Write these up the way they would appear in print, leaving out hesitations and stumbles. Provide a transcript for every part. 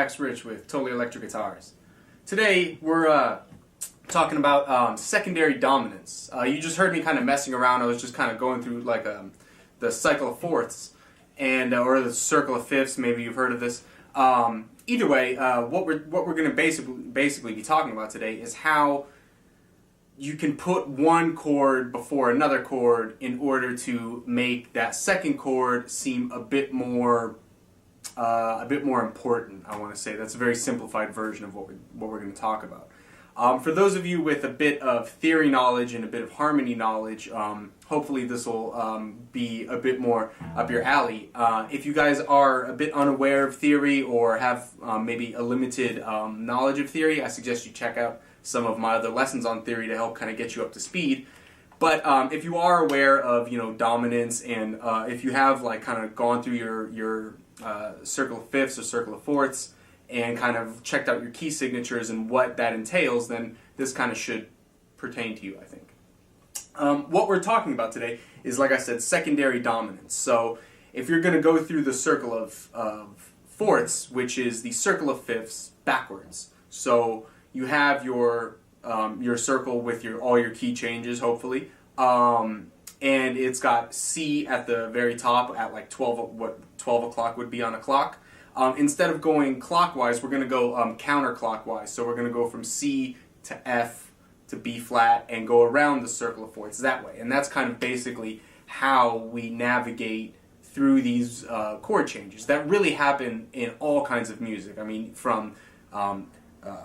Max Rich with Totally Electric Guitars. Today we're talking about secondary dominance. You just heard me kind of messing around. I was just kind of going through like the cycle of fourths and or the circle of fifths. Maybe you've heard of this. Either way, what we're going to basically be talking about today is how you can put one chord before another chord in order to make that second chord seem a bit more important. I want to say that's a very simplified version of what we're going to talk about. For those of you with a bit of theory knowledge and a bit of harmony knowledge, hopefully this will be a bit more up your alley. If you guys are a bit unaware of theory or have maybe a limited knowledge of theory, I suggest you check out some of my other lessons on theory to help kind of get you up to speed. But if you are aware of dominance, and if you have like kind of gone through your circle of fifths or circle of fourths and kind of checked out your key signatures and what that entails, then this kind of should pertain to you, I think. What we're talking about today is, like I said, secondary dominance. So if you're going to go through the circle of fourths, which is the circle of fifths, backwards. So you have your circle with all your key changes, hopefully, and it's got C at the very top at like 12 o'clock would be on a clock. Instead of going clockwise, we're going to go counterclockwise. So we're going to go from C to F to B flat and go around the circle of fourths that way. And that's kind of basically how we navigate through these chord changes that really happen in all kinds of music. I mean, from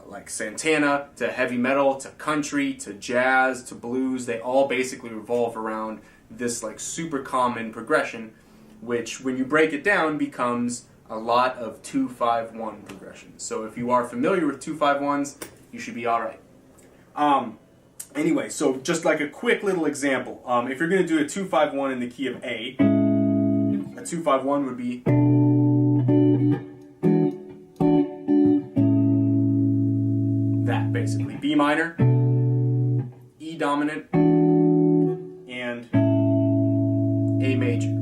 like Santana to heavy metal to country to jazz to blues, they all basically revolve around this like super common progression, which when you break it down becomes a lot of 2-5-1 progressions. So if you are familiar with 2-5-1s, you should be alright. Anyway, so just like a quick little example, if you're going to do a 2-5-1 in the key of A, a 2-5-1 would be that basically. B minor, E dominant, and A major.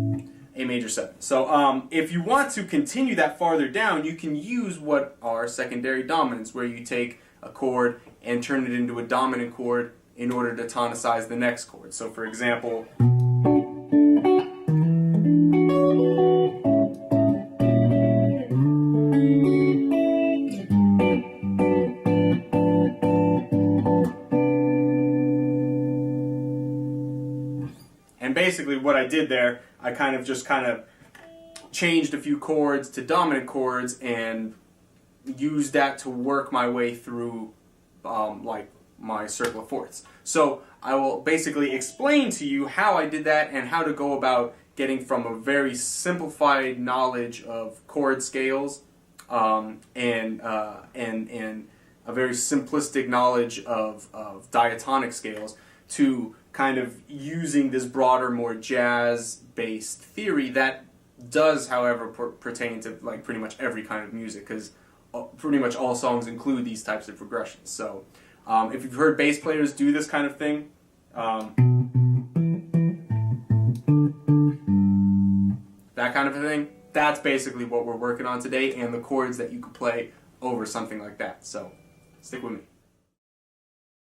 A major 7. So if you want to continue that farther down, you can use what are secondary dominants, where you take a chord and turn it into a dominant chord in order to tonicize the next chord. So for example, and basically what I did there, I kind of changed a few chords to dominant chords and used that to work my way through like my circle of fourths. So I will basically explain to you how I did that and how to go about getting from a very simplified knowledge of chord scales and a very simplistic knowledge of diatonic scales to kind of using this broader, more jazz-based theory that does, however, pertain to like pretty much every kind of music, because pretty much all songs include these types of progressions. So if you've heard bass players do this kind of thing, that kind of a thing, that's basically what we're working on today, and the chords that you could play over something like that. So stick with me.